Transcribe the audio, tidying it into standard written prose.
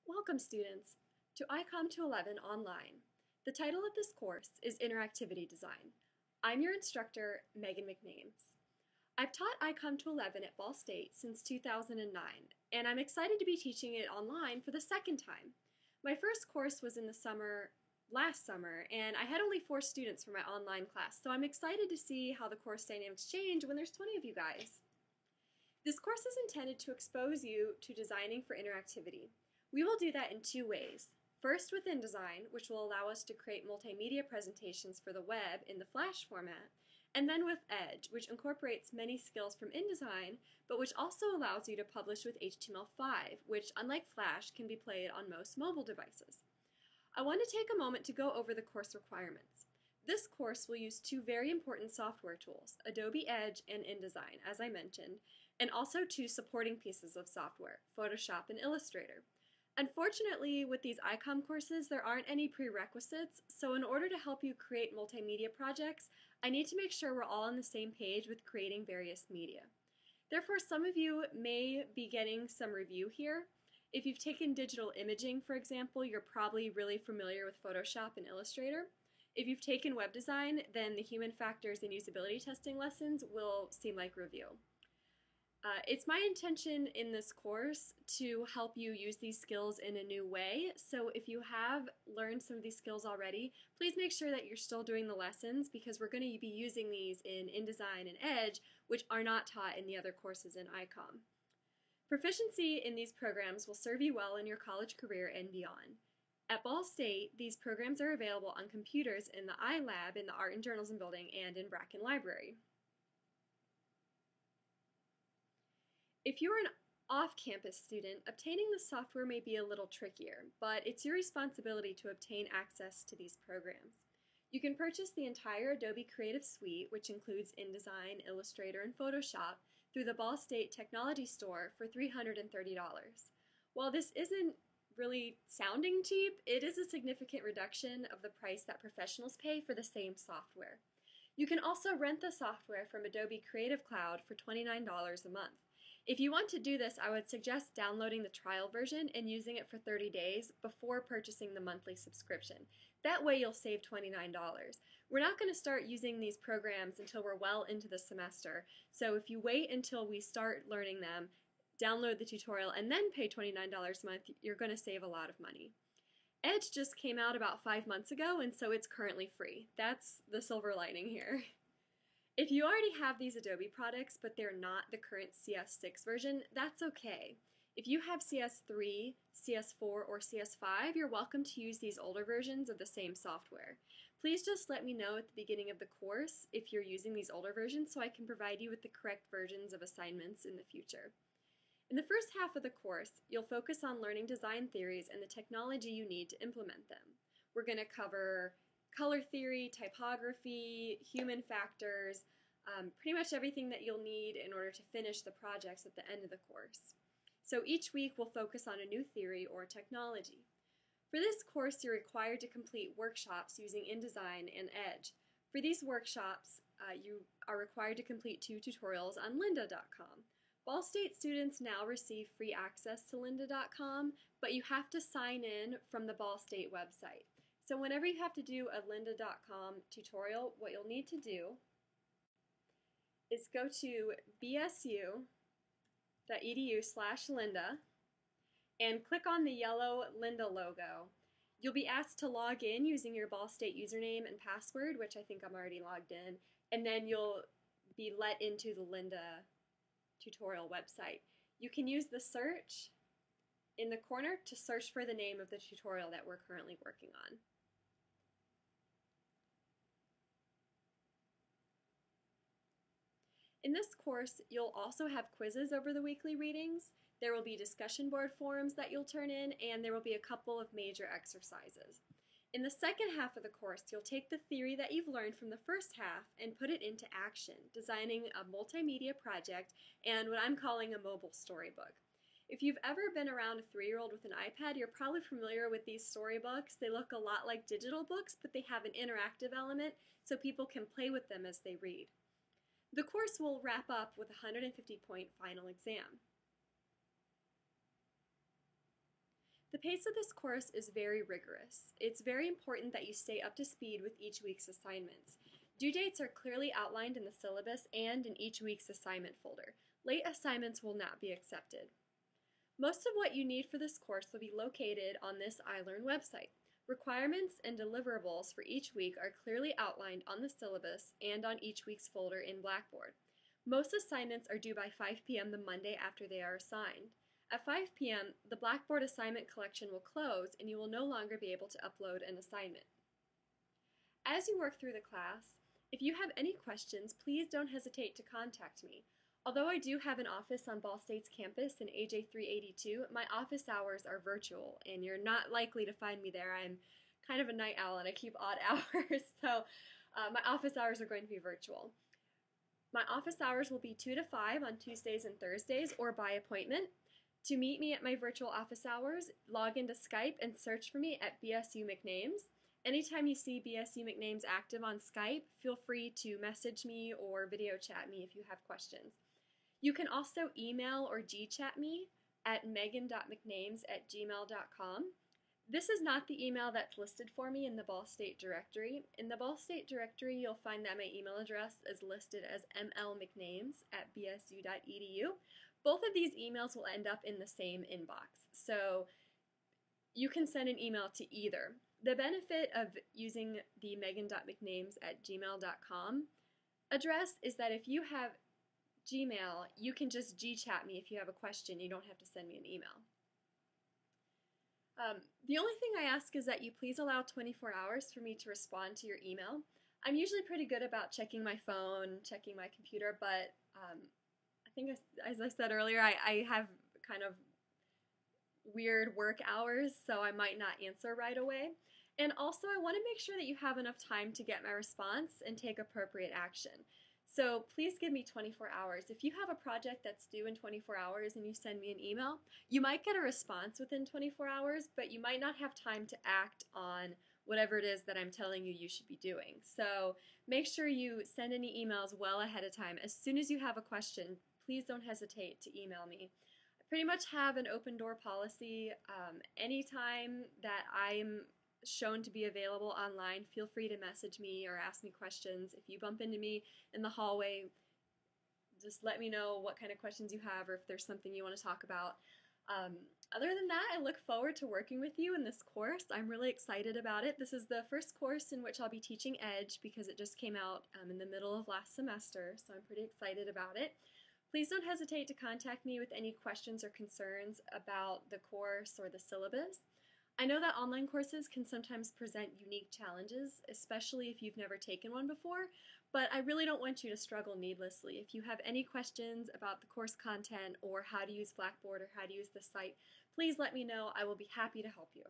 Welcome, students, to ICOM 211 Online. The title of this course is Interactivity Design. I'm your instructor, Megan McNames. I've taught ICOM 211 at Ball State since 2009, and I'm excited to be teaching it online for the second time. My first course was in the last summer, and I had only 4 students for my online class, so I'm excited to see how the course dynamics change when there's 20 of you guys. This course is intended to expose you to designing for interactivity. We will do that in 2 ways. First with InDesign, which will allow us to create multimedia presentations for the web in the Flash format, and then with Edge, which incorporates many skills from InDesign, but which also allows you to publish with HTML5, which, unlike Flash, can be played on most mobile devices. I want to take a moment to go over the course requirements. This course will use 2 very important software tools, Adobe Edge and InDesign, as I mentioned, and also 2 supporting pieces of software, Photoshop and Illustrator. Unfortunately, with these ICOM courses, there aren't any prerequisites, so in order to help you create multimedia projects, I need to make sure we're all on the same page with creating various media. Therefore, some of you may be getting some review here. If you've taken digital imaging, for example, you're probably really familiar with Photoshop and Illustrator. If you've taken web design, then the human factors and usability testing lessons will seem like review. It's my intention in this course to help you use these skills in a new way, so if you have learned some of these skills already, please make sure that you're still doing the lessons because we're going to be using these in InDesign and Edge, which are not taught in the other courses in ICOM. Proficiency in these programs will serve you well in your college career and beyond. At Ball State, these programs are available on computers in the iLab in the Art and Journalism building and in Bracken Library. If you're an off-campus student, obtaining the software may be a little trickier, but it's your responsibility to obtain access to these programs. You can purchase the entire Adobe Creative Suite, which includes InDesign, Illustrator, and Photoshop, through the Ball State Technology Store for $330. While this isn't really sounding cheap, it is a significant reduction of the price that professionals pay for the same software. You can also rent the software from Adobe Creative Cloud for $29 a month. If you want to do this, I would suggest downloading the trial version and using it for 30 days before purchasing the monthly subscription. That way you'll save $29. We're not going to start using these programs until we're well into the semester, so if you wait until we start learning them, download the tutorial, and then pay $29 a month, you're going to save a lot of money. Edge just came out about 5 months ago, and so it's currently free. That's the silver lining here. If you already have these Adobe products, but they're not the current CS6 version, that's okay. If you have CS3, CS4, or CS5, you're welcome to use these older versions of the same software. Please just let me know at the beginning of the course if you're using these older versions so I can provide you with the correct versions of assignments in the future. In the first half of the course, you'll focus on learning design theories and the technology you need to implement them. We're going to cover color theory, typography, human factors, pretty much everything that you'll need in order to finish the projects at the end of the course. So each week we'll focus on a new theory or technology. For this course, you're required to complete workshops using InDesign and Edge. For these workshops, you are required to complete 2 tutorials on lynda.com. Ball State students now receive free access to lynda.com, but you have to sign in from the Ball State website. So whenever you have to do a lynda.com tutorial, what you'll need to do is go to bsu.edu/lynda and click on the yellow Lynda logo. You'll be asked to log in using your Ball State username and password, which I think I'm already logged in, and then you'll be let into the Lynda tutorial website. You can use the search in the corner to search for the name of the tutorial that we're currently working on. In this course, you'll also have quizzes over the weekly readings. There will be discussion board forums that you'll turn in, and there will be a couple of major exercises. In the second half of the course, you'll take the theory that you've learned from the first half and put it into action, designing a multimedia project and what I'm calling a mobile storybook. If you've ever been around a 3-year-old with an iPad, you're probably familiar with these storybooks. They look a lot like digital books, but they have an interactive element so people can play with them as they read. The course will wrap up with a 150-point final exam. The pace of this course is very rigorous. It's very important that you stay up to speed with each week's assignments. Due dates are clearly outlined in the syllabus and in each week's assignment folder. Late assignments will not be accepted. Most of what you need for this course will be located on this iLearn website. Requirements and deliverables for each week are clearly outlined on the syllabus and on each week's folder in Blackboard. Most assignments are due by 5 p.m. the Monday after they are assigned. At 5 p.m., the Blackboard assignment collection will close and you will no longer be able to upload an assignment. As you work through the class, if you have any questions, please don't hesitate to contact me. Although I do have an office on Ball State's campus in AJ 382, my office hours are virtual, and you're not likely to find me there. I'm kind of a night owl, and I keep odd hours, so my office hours are going to be virtual. My office hours will be 2 to 5 on Tuesdays and Thursdays, or by appointment. To meet me at my virtual office hours, log into Skype and search for me at BSU McNames. Anytime you see BSU McNames active on Skype, feel free to message me or video chat me if you have questions. You can also email or G-chat me at megan.mcnames@gmail.com. This is not the email that's listed for me in the Ball State directory. In the Ball State directory, you'll find that my email address is listed as mlmcnames@bsu.edu. Both of these emails will end up in the same inbox, so you can send an email to either. The benefit of using the megan.mcnames@gmail.com address is that if you have Gmail, you can just G-chat me if you have a question. You don't have to send me an email. The only thing I ask is that you please allow 24 hours for me to respond to your email. I'm usually pretty good about checking my phone, checking my computer, but I think as I said earlier, I have kind of weird work hours, so I might not answer right away. And also, I want to make sure that you have enough time to get my response and take appropriate action. So please give me 24 hours. If you have a project that's due in 24 hours and you send me an email, you might get a response within 24 hours, but you might not have time to act on whatever it is that I'm telling you you should be doing. So make sure you send any emails well ahead of time. As soon as you have a question, please don't hesitate to email me. I pretty much have an open door policy. Anytime that I'm shown to be available online, feel free to message me or ask me questions. If you bump into me in the hallway, just let me know what kind of questions you have or if there's something you want to talk about. Other than that, I look forward to working with you in this course. I'm really excited about it. This is the first course in which I'll be teaching Edge because it just came out in the middle of last semester, so I'm pretty excited about it. Please don't hesitate to contact me with any questions or concerns about the course or the syllabus. I know that online courses can sometimes present unique challenges, especially if you've never taken one before, but I really don't want you to struggle needlessly. If you have any questions about the course content or how to use Blackboard or how to use the site, please let me know. I will be happy to help you.